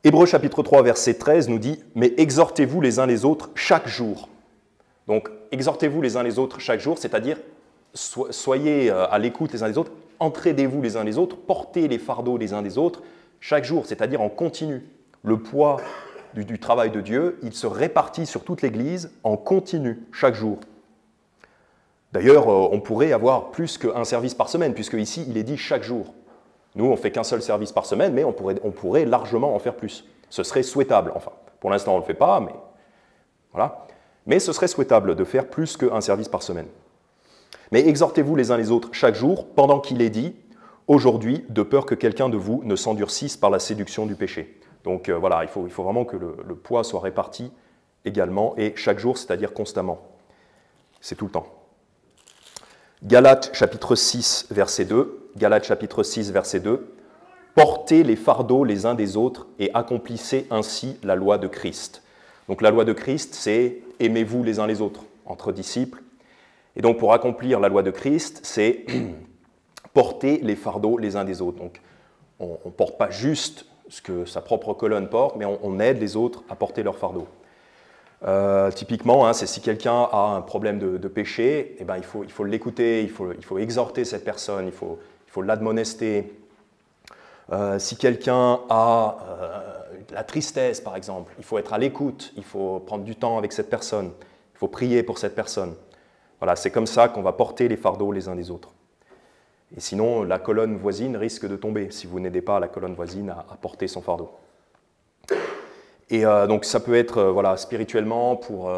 Hébreux chapitre 3, verset 13 nous dit « Mais exhortez-vous les uns les autres chaque jour ». Donc, exhortez-vous les uns les autres chaque jour, c'est-à-dire soyez à l'écoute les uns des autres, entraidez-vous les uns les autres, portez les fardeaux les uns des autres chaque jour, c'est-à-dire en continu. Le poids du travail de Dieu, il se répartit sur toute l'Église en continu, chaque jour. D'ailleurs, on pourrait avoir plus qu'un service par semaine, puisque ici, il est dit chaque jour. Nous, on ne fait qu'un seul service par semaine, mais on pourrait largement en faire plus. Ce serait souhaitable, enfin. Pour l'instant, on ne le fait pas, mais voilà. Mais ce serait souhaitable de faire plus qu'un service par semaine. Mais exhortez-vous les uns les autres chaque jour, pendant qu'il est dit, aujourd'hui, de peur que quelqu'un de vous ne s'endurcisse par la séduction du péché. Donc voilà, il faut vraiment que le poids soit réparti également, et chaque jour, c'est-à-dire constamment. C'est tout le temps. Galates chapitre 6, verset 2. Galates chapitre 6, verset 2. Portez les fardeaux les uns des autres et accomplissez ainsi la loi de Christ. Donc la loi de Christ, c'est aimez-vous les uns les autres, entre disciples. Et donc pour accomplir la loi de Christ, c'est porter les fardeaux les uns des autres. Donc on ne porte pas juste ce que sa propre colonne porte, mais on aide les autres à porter leurs fardeaux. Typiquement, c'est si quelqu'un a un problème de péché, eh ben, il faut l'écouter, il faut exhorter cette personne, il faut l'admonester. Si quelqu'un a la tristesse, par exemple, il faut être à l'écoute, il faut prendre du temps avec cette personne, il faut prier pour cette personne. Voilà, c'est comme ça qu'on va porter les fardeaux les uns des autres. Et sinon, la colonne voisine risque de tomber si vous n'aidez pas la colonne voisine à porter son fardeau. Et donc ça peut être voilà, spirituellement pour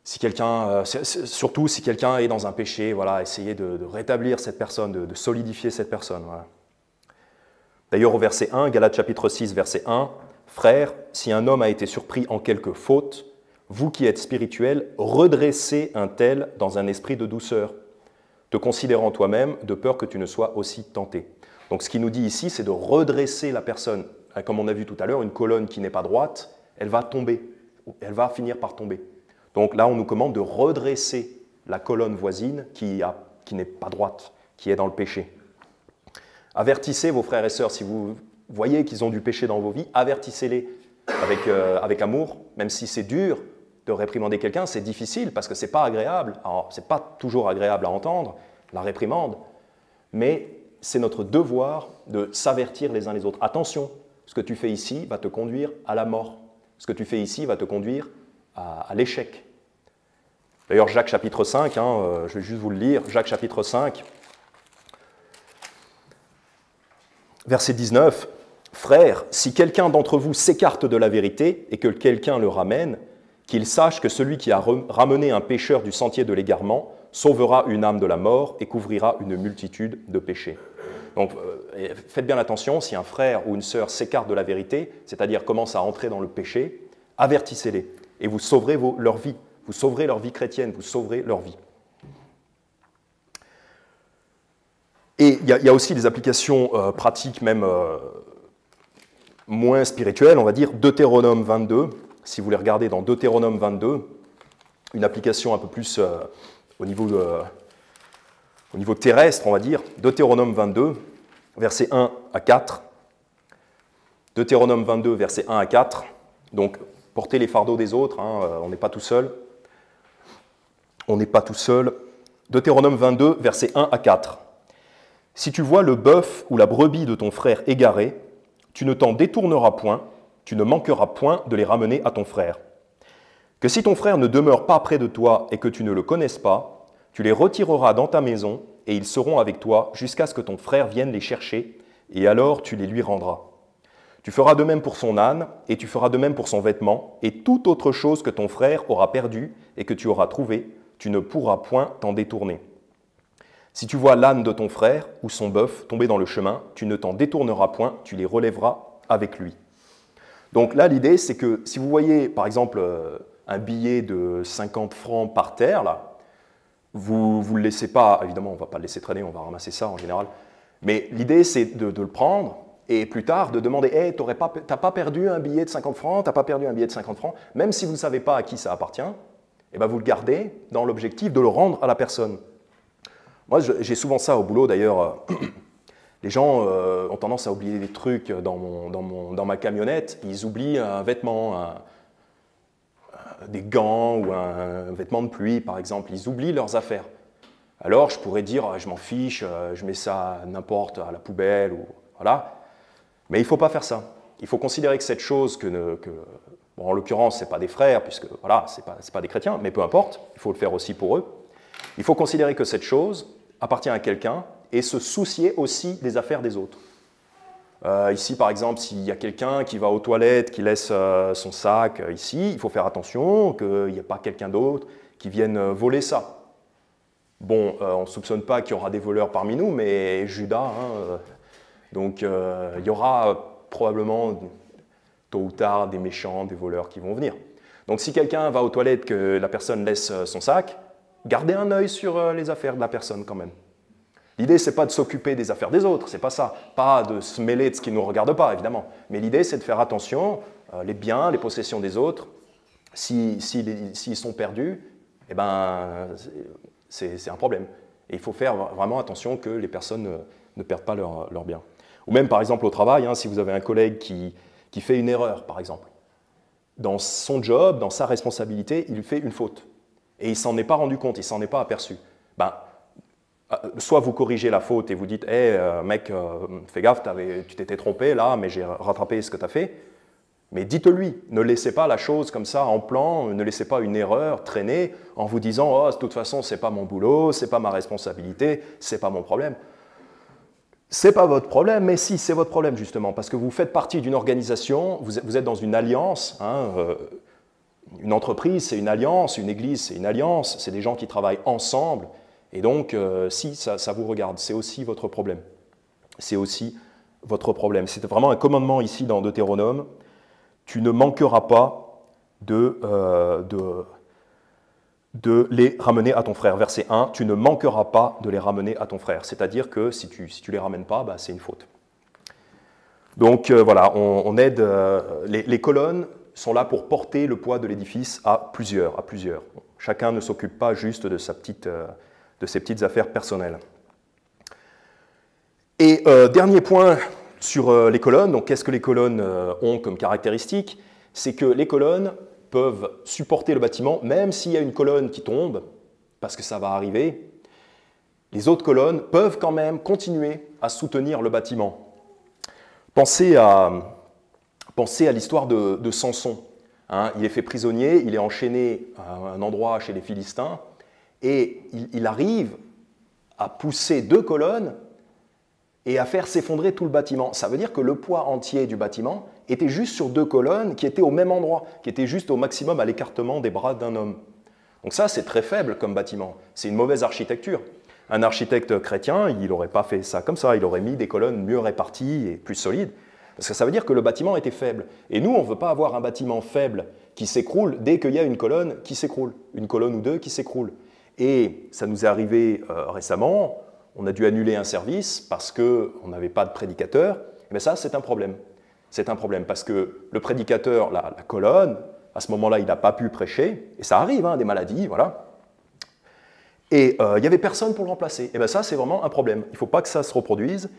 si quelqu'un, surtout si quelqu'un est dans un péché, voilà, essayer de rétablir cette personne, de solidifier cette personne. Voilà. D'ailleurs au verset 1, Galates chapitre 6, verset 1, « Frères, si un homme a été surpris en quelque faute, vous qui êtes spirituels, redressez un tel dans un esprit de douceur, te considérant toi-même, de peur que tu ne sois aussi tenté. » Donc ce qu'il nous dit ici, c'est de redresser la personne. Comme on a vu tout à l'heure, une colonne qui n'est pas droite, elle va tomber, elle va finir par tomber. Donc là, on nous commande de redresser la colonne voisine qui n'est pas droite, qui est dans le péché. Avertissez vos frères et sœurs, si vous voyez qu'ils ont du péché dans vos vies, avertissez-les avec amour, même si c'est dur de réprimander quelqu'un, c'est difficile parce que ce n'est pas agréable. Alors, ce n'est pas toujours agréable à entendre, la réprimande, mais c'est notre devoir de s'avertir les uns les autres. Attention, ce que tu fais ici va te conduire à la mort. Ce que tu fais ici va te conduire à l'échec. D'ailleurs, Jacques chapitre 5, je vais juste vous le lire, Jacques chapitre 5, verset 19, « Frères, si quelqu'un d'entre vous s'écarte de la vérité et que quelqu'un le ramène, qu'il sache que celui qui a ramené un pécheur du sentier de l'égarement sauvera une âme de la mort et couvrira une multitude de péchés. » Donc, faites bien attention, si un frère ou une sœur s'écarte de la vérité, c'est-à-dire commence à entrer dans le péché, avertissez-les et vous sauverez leur vie. Vous sauverez leur vie chrétienne, vous sauverez leur vie. Et il y a aussi des applications pratiques, même moins spirituelles, on va dire. Deutéronome 22, si vous les regardez dans Deutéronome 22, une application un peu plus au niveau terrestre, on va dire. Deutéronome 22, versets 1 à 4. Deutéronome 22, versets 1 à 4. Donc, portez les fardeaux des autres, on n'est pas tout seul. On n'est pas tout seul. Deutéronome 22, versets 1 à 4. « Si tu vois le bœuf ou la brebis de ton frère égaré, tu ne t'en détourneras point, tu ne manqueras point de les ramener à ton frère. Que si ton frère ne demeure pas près de toi et que tu ne le connaisses pas, tu les retireras dans ta maison et ils seront avec toi jusqu'à ce que ton frère vienne les chercher, et alors tu les lui rendras. Tu feras de même pour son âne, et tu feras de même pour son vêtement, et toute autre chose que ton frère aura perdue et que tu auras trouvée, tu ne pourras point t'en détourner. Si tu vois l'âne de ton frère ou son bœuf tomber dans le chemin, tu ne t'en détourneras point, tu les relèveras avec lui. » Donc là, l'idée, c'est que si vous voyez, par exemple, un billet de 50 francs par terre, là, vous ne le laissez pas, évidemment, on ne va pas le laisser traîner, on va ramasser ça en général, mais l'idée, c'est de le prendre et plus tard de demander hey, « t'as pas perdu un billet de 50 francs, t'as pas perdu un billet de 50 francs ?» Même si vous ne savez pas à qui ça appartient, eh ben, vous le gardez dans l'objectif de le rendre à la personne. Moi, j'ai souvent ça au boulot, d'ailleurs. Les gens ont tendance à oublier des trucs dans ma camionnette. Ils oublient un vêtement, des gants ou un vêtement de pluie, par exemple. Ils oublient leurs affaires. Alors, je pourrais dire, je m'en fiche, je mets ça n'importe à la poubelle, ou voilà. Mais il ne faut pas faire ça. Il faut considérer que cette chose, bon, en l'occurrence, ce n'est pas des frères, puisque voilà, ce n'est pas des chrétiens, mais peu importe, il faut le faire aussi pour eux. Il faut considérer que cette chose appartient à quelqu'un et se soucier aussi des affaires des autres. Ici, par exemple, s'il y a quelqu'un qui va aux toilettes, qui laisse son sac ici, il faut faire attention qu'il n'y ait pas quelqu'un d'autre qui vienne voler ça. Bon, on ne soupçonne pas qu'il y aura des voleurs parmi nous, mais Judas, donc il y aura probablement tôt ou tard des méchants, des voleurs qui vont venir. Donc si quelqu'un va aux toilettes, que la personne laisse son sac, gardez un œil sur les affaires de la personne quand même. L'idée, ce n'est pas de s'occuper des affaires des autres, c'est pas ça. Pas de se mêler de ce qui ne nous regarde pas, évidemment. Mais l'idée, c'est de faire attention, les biens, les possessions des autres, s'ils sont perdus, eh ben, c'est un problème. Et il faut faire vraiment attention que les personnes ne perdent pas leurs biens. Ou même, par exemple, au travail, si vous avez un collègue qui fait une erreur, par exemple. Dans son job, dans sa responsabilité, il fait une faute. Et il ne s'en est pas rendu compte, il ne s'en est pas aperçu. Ben, soit vous corrigez la faute et vous dites hey, mec, fais gaffe, tu t'étais trompé là, mais j'ai rattrapé ce que tu as fait. Mais dites-lui, ne laissez pas la chose comme ça en plan, ne laissez pas une erreur traîner en vous disant oh, de toute façon, ce n'est pas mon boulot, ce n'est pas ma responsabilité, ce n'est pas mon problème. Ce n'est pas votre problème, mais si, c'est votre problème justement, parce que vous faites partie d'une organisation, vous êtes dans une alliance. Une entreprise, c'est une alliance, une église, c'est une alliance, c'est des gens qui travaillent ensemble. Et donc, si ça vous regarde, c'est aussi votre problème. C'est aussi votre problème. C'est vraiment un commandement ici dans Deutéronome. Tu ne manqueras pas de les ramener à ton frère. Verset 1, tu ne manqueras pas de les ramener à ton frère. C'est-à-dire que si tu ne les ramènes pas, bah, c'est une faute. Donc voilà, on aide. Les colonnes sont là pour porter le poids de l'édifice à plusieurs. Chacun ne s'occupe pas juste de ses petites affaires personnelles. Et dernier point sur les colonnes, donc qu'est-ce que les colonnes ont comme caractéristique? C'est que les colonnes peuvent supporter le bâtiment, même s'il y a une colonne qui tombe, parce que ça va arriver, les autres colonnes peuvent quand même continuer à soutenir le bâtiment. Pensez à l'histoire de Samson. Il est fait prisonnier, il est enchaîné à un endroit chez les Philistins, et il arrive à pousser 2 colonnes et à faire s'effondrer tout le bâtiment. Ça veut dire que le poids entier du bâtiment était juste sur 2 colonnes qui étaient au même endroit, qui étaient juste au maximum à l'écartement des bras d'un homme. Donc ça, c'est très faible comme bâtiment. C'est une mauvaise architecture. Un architecte chrétien, il n'aurait pas fait ça comme ça. Il aurait mis des colonnes mieux réparties et plus solides. Parce que ça veut dire que le bâtiment était faible. Et nous, on ne veut pas avoir un bâtiment faible qui s'écroule dès qu'il y a une colonne qui s'écroule. Une colonne ou 2 qui s'écroule. Et ça nous est arrivé récemment, on a dû annuler un service parce qu'on n'avait pas de prédicateur. Mais ça, c'est un problème. C'est un problème parce que le prédicateur, la colonne, à ce moment-là, il n'a pas pu prêcher. Et ça arrive, des maladies, voilà. Et il n'y avait personne pour le remplacer. Et bien ça, c'est vraiment un problème. Il ne faut pas que ça se reproduise.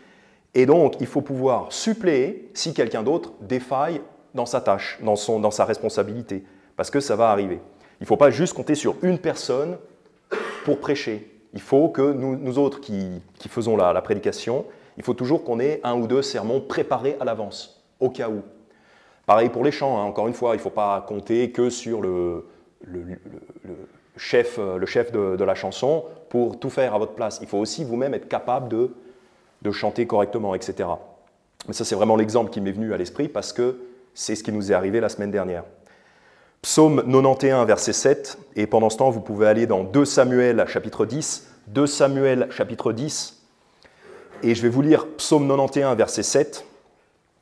Et donc, il faut pouvoir suppléer si quelqu'un d'autre défaille dans sa tâche, dans sa responsabilité. Parce que ça va arriver. Il ne faut pas juste compter sur une personne pour prêcher. Il faut que nous autres qui faisons la prédication, il faut toujours qu'on ait 1 ou 2 sermons préparés à l'avance, au cas où. Pareil pour les chants, encore une fois, il ne faut pas compter que sur le chef de la chanson pour tout faire à votre place. Il faut aussi vous-même être capable de chanter correctement, etc. Mais ça, c'est vraiment l'exemple qui m'est venu à l'esprit parce que c'est ce qui nous est arrivé la semaine dernière. Psaume 91, verset 7, et pendant ce temps, vous pouvez aller dans 2 Samuel, chapitre 10, 2 Samuel, chapitre 10, et je vais vous lire Psaume 91, verset 7.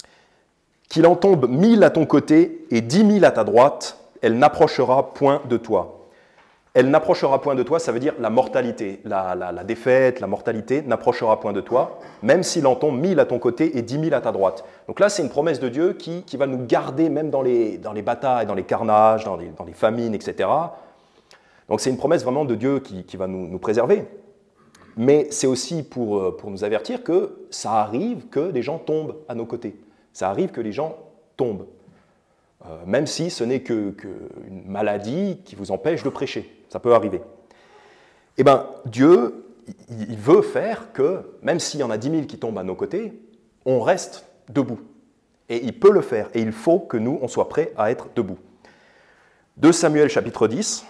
« Qu'il en tombe 1000 à ton côté et 10 000 à ta droite, elle n'approchera point de toi. Elle n'approchera point de toi, ça veut dire la mortalité, la défaite, la mortalité n'approchera point de toi, même s'il en tombe 1000 à ton côté et 10 000 à ta droite. Donc là, c'est une promesse de Dieu qui va nous garder même dans les batailles, dans les carnages, dans les famines, etc. Donc c'est une promesse vraiment de Dieu qui va nous préserver. Mais c'est aussi pour nous avertir que ça arrive que des gens tombent à nos côtés. Ça arrive que les gens tombent. Même si ce n'est qu'une maladie qui vous empêche de prêcher. Ça peut arriver. Eh bien, Dieu, il veut faire que, même s'il y en a 10 000 qui tombent à nos côtés, on reste debout. Et il peut le faire. Et il faut que nous, on soit prêts à être debout. 2 Samuel chapitre 10,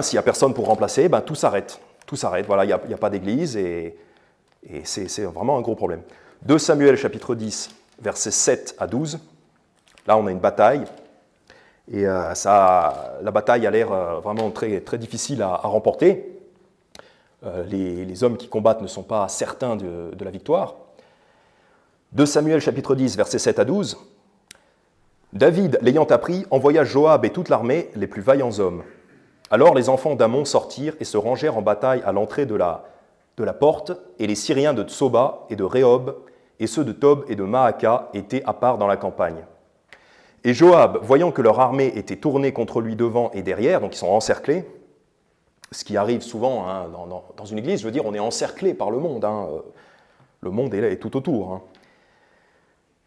s'il n'y a personne pour remplacer, ben, tout s'arrête. Tout s'arrête, voilà, il n'y a pas d'église et c'est vraiment un gros problème. 2 Samuel chapitre 10, versets 7 à 12. Là, on a une bataille, et la bataille a l'air vraiment très, très difficile à remporter. Les hommes qui combattent ne sont pas certains de la victoire. 2 Samuel chapitre 10, versets 7 à 12. David, l'ayant appris, envoya Joab et toute l'armée, les plus vaillants hommes. Alors les enfants d'Ammon sortirent et se rangèrent en bataille à l'entrée de la porte, et les Syriens de Tsoba et de Rehob, et ceux de Tob et de Maaka étaient à part dans la campagne. Et Joab, voyant que leur armée était tournée contre lui devant et derrière, donc ils sont encerclés, ce qui arrive souvent dans une église, je veux dire, on est encerclé par le monde, le monde est tout autour.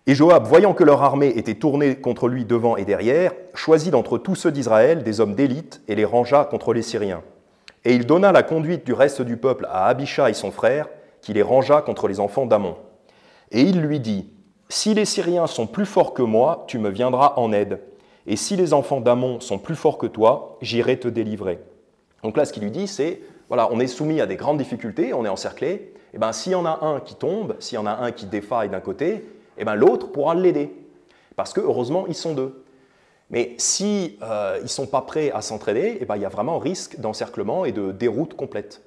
Et Joab, voyant que leur armée était tournée contre lui devant et derrière, choisit d'entre tous ceux d'Israël des hommes d'élite et les rangea contre les Syriens. Et il donna la conduite du reste du peuple à Abishai son frère, qui les rangea contre les enfants d'Ammon. Et il lui dit, « Si les Syriens sont plus forts que moi, tu me viendras en aide. Et si les enfants d'Ammon sont plus forts que toi, j'irai te délivrer. » Donc là, ce qu'il lui dit, c'est, voilà, on est soumis à des grandes difficultés, on est encerclé, et bien s'il y en a un qui tombe, s'il y en a un qui défaille d'un côté, et bien l'autre pourra l'aider. Parce que, heureusement, ils sont deux. Mais si ils ne sont pas prêts à s'entraider, et ben, il y a vraiment risque d'encerclement et de déroute complète.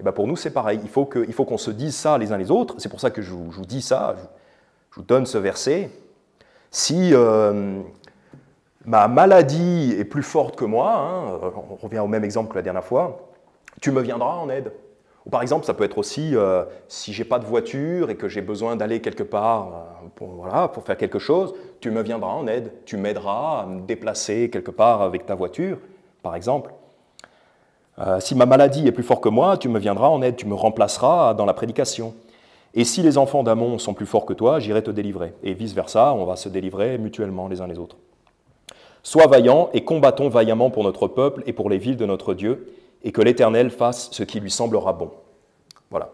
Et ben, pour nous, c'est pareil. Il faut qu'on se dise ça les uns les autres. C'est pour ça que je vous dis ça, je vous donne ce verset. Si ma maladie est plus forte que moi, on revient au même exemple que la dernière fois, tu me viendras en aide. Ou par exemple, ça peut être aussi, si je n'ai pas de voiture et que j'ai besoin d'aller quelque part pour faire quelque chose, tu me viendras en aide, tu m'aideras à me déplacer quelque part avec ta voiture, par exemple. Si ma maladie est plus forte que moi, tu me viendras en aide, tu me remplaceras dans la prédication. Et si les enfants d'Ammon sont plus forts que toi, j'irai te délivrer. Et vice-versa, on va se délivrer mutuellement les uns les autres. Sois vaillant et combattons vaillamment pour notre peuple et pour les villes de notre Dieu, et que l'Éternel fasse ce qui lui semblera bon. Voilà.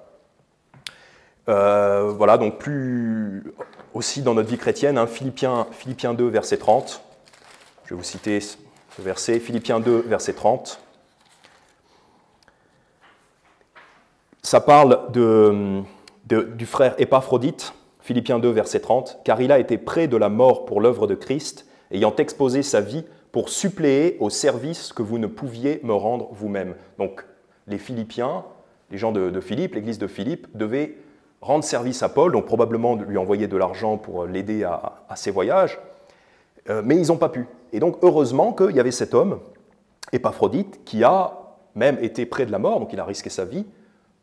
Voilà, donc plus aussi dans notre vie chrétienne, Philippiens 2, verset 30. Je vais vous citer ce verset, Philippiens 2, verset 30. Ça parle du frère Épaphrodite, Philippiens 2, verset 30, « Car il a été près de la mort pour l'œuvre de Christ, ayant exposé sa vie pour suppléer au service que vous ne pouviez me rendre vous-même. » Donc, les Philippiens, les gens de Philippe, l'église de Philippe, devaient rendre service à Paul, donc probablement lui envoyer de l'argent pour l'aider à ses voyages, mais ils n'ont pas pu. Et donc, heureusement qu'il y avait cet homme, Épaphrodite, qui a même été près de la mort, donc il a risqué sa vie,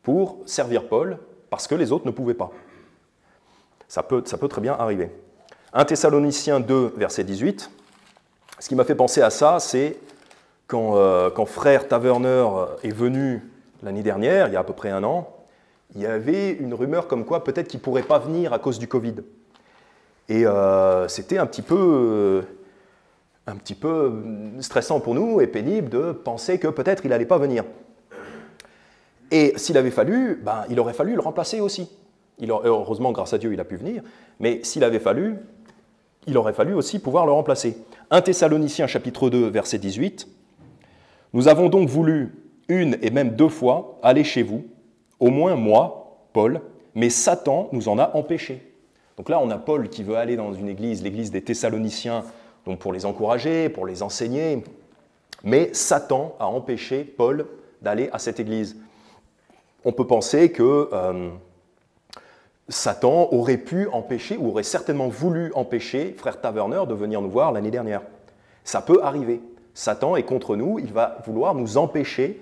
pour servir Paul, parce que les autres ne pouvaient pas. Ça peut très bien arriver. 1 Thessaloniciens 2, verset 18. Ce qui m'a fait penser à ça, c'est quand frère Taverner est venu l'année dernière, il y a à peu près un an, il y avait une rumeur comme quoi peut-être qu'il ne pourrait pas venir à cause du Covid. Et c'était un petit peu stressant pour nous et pénible de penser que peut-être il n'allait pas venir. Et s'il avait fallu, il aurait fallu le remplacer aussi. Heureusement, grâce à Dieu, il a pu venir, mais s'il avait fallu, il aurait fallu aussi pouvoir le remplacer. 1 Thessaloniciens chapitre 2, verset 18. « Nous avons donc voulu, une et même deux fois, aller chez vous, au moins moi, Paul, mais Satan nous en a empêchés. » Donc là, on a Paul qui veut aller dans une église, l'église des Thessaloniciens, donc pour les encourager, pour les enseigner, mais Satan a empêché Paul d'aller à cette église. On peut penser que Satan aurait pu empêcher, ou aurait certainement voulu empêcher frère Taverner de venir nous voir l'année dernière. Ça peut arriver. Satan est contre nous, il va vouloir nous empêcher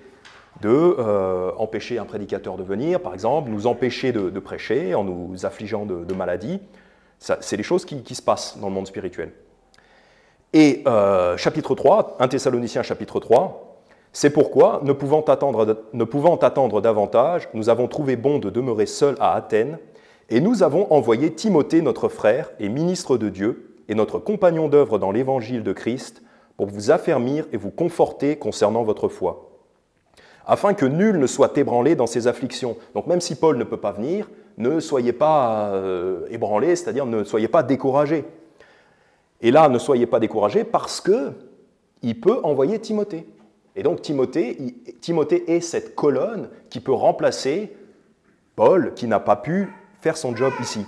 empêcher un prédicateur de venir, par exemple, nous empêcher de prêcher en nous affligeant de maladies. C'est des choses qui se passent dans le monde spirituel. Et chapitre 3, 1 Thessaloniciens chapitre 3, c'est pourquoi, ne pouvant attendre davantage, nous avons trouvé bon de demeurer seuls à Athènes, et nous avons envoyé Timothée, notre frère et ministre de Dieu, et notre compagnon d'œuvre dans l'évangile de Christ, pour vous affermir et vous conforter concernant votre foi, afin que nul ne soit ébranlé dans ses afflictions. Donc même si Paul ne peut pas venir, ne soyez pas ébranlés, c'est-à-dire ne soyez pas découragés. Et là, ne soyez pas découragés parce qu'il peut envoyer Timothée. Et donc Timothée est cette colonne qui peut remplacer Paul, qui n'a pas pu faire son job ici.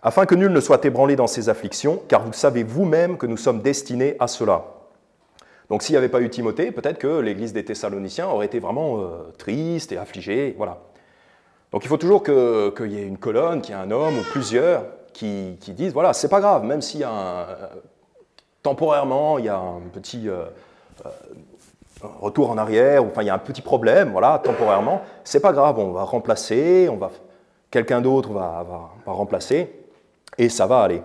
Afin que nul ne soit ébranlé dans ses afflictions, car vous savez vous-même que nous sommes destinés à cela. Donc s'il n'y avait pas eu Timothée, peut-être que l'église des Thessaloniciens aurait été vraiment triste et affligée. Voilà. Donc il faut toujours qu'il y ait une colonne, qu'il y ait un homme ou plusieurs qui disent, voilà, c'est pas grave, même s'il y a temporairement, il y a un petit retour en arrière, enfin il y a un petit problème, voilà, temporairement, c'est pas grave, on va remplacer, quelqu'un d'autre va remplacer, et ça va aller.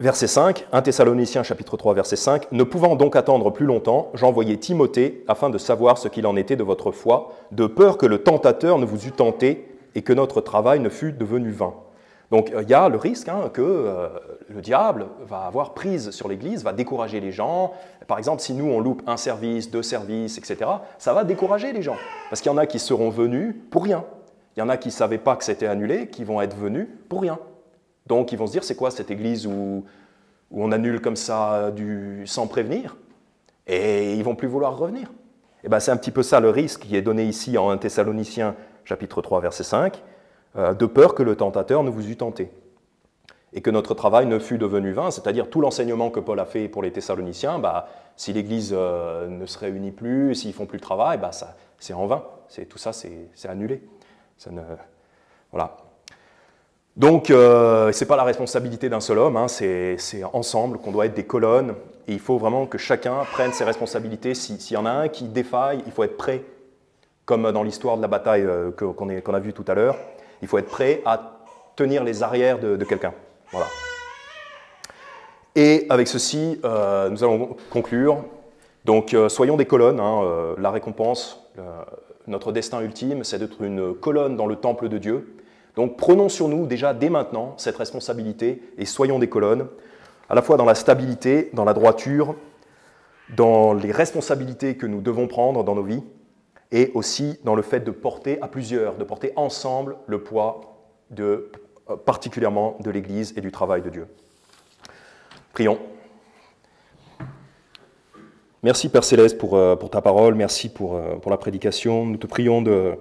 Verset 5, 1 Thessaloniciens chapitre 3, verset 5, « Ne pouvant donc attendre plus longtemps, j'envoyai Timothée afin de savoir ce qu'il en était de votre foi, de peur que le tentateur ne vous eût tenté et que notre travail ne fût devenu vain. » Donc il y a le risque que le diable va avoir prise sur l'Église, va décourager les gens. Par exemple, si nous on loupe un service, 2 services, etc., ça va décourager les gens. Parce qu'il y en a qui seront venus pour rien. Il y en a qui ne savaient pas que c'était annulé, qui vont être venus pour rien. Donc ils vont se dire, c'est quoi cette église où on annule comme ça sans prévenir? Et ils ne vont plus vouloir revenir. Et bien c'est un petit peu ça le risque qui est donné ici en 1 Thessaloniciens chapitre 3 verset 5, de peur que le tentateur ne vous eût tenté et que notre travail ne fût devenu vain, c'est-à-dire tout l'enseignement que Paul a fait pour les Thessaloniciens, si l'église ne se réunit plus, s'ils ne font plus le travail, c'est en vain. Tout ça c'est annulé. Voilà. Donc, ce n'est pas la responsabilité d'un seul homme, c'est ensemble qu'on doit être des colonnes, et il faut vraiment que chacun prenne ses responsabilités. S'il y en a un qui défaille, il faut être prêt, comme dans l'histoire de la bataille qu'on a vue tout à l'heure, il faut être prêt à tenir les arrières de quelqu'un. Voilà. Et avec ceci, nous allons conclure. Donc, soyons des colonnes, la récompense, notre destin ultime, c'est d'être une colonne dans le temple de Dieu. Donc prenons sur nous déjà dès maintenant cette responsabilité et soyons des colonnes, à la fois dans la stabilité, dans la droiture, dans les responsabilités que nous devons prendre dans nos vies et aussi dans le fait de porter à plusieurs, de porter ensemble le poids particulièrement de l'Église et du travail de Dieu. Prions. Merci Père Céleste pour ta parole, merci pour la prédication. Nous te prions de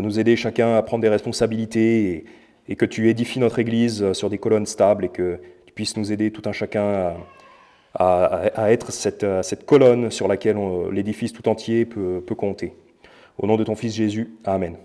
nous aider chacun à prendre des responsabilités et que tu édifies notre Église sur des colonnes stables et que tu puisses nous aider tout un chacun à être cette colonne sur laquelle l'édifice tout entier peut compter. Au nom de ton Fils Jésus, Amen.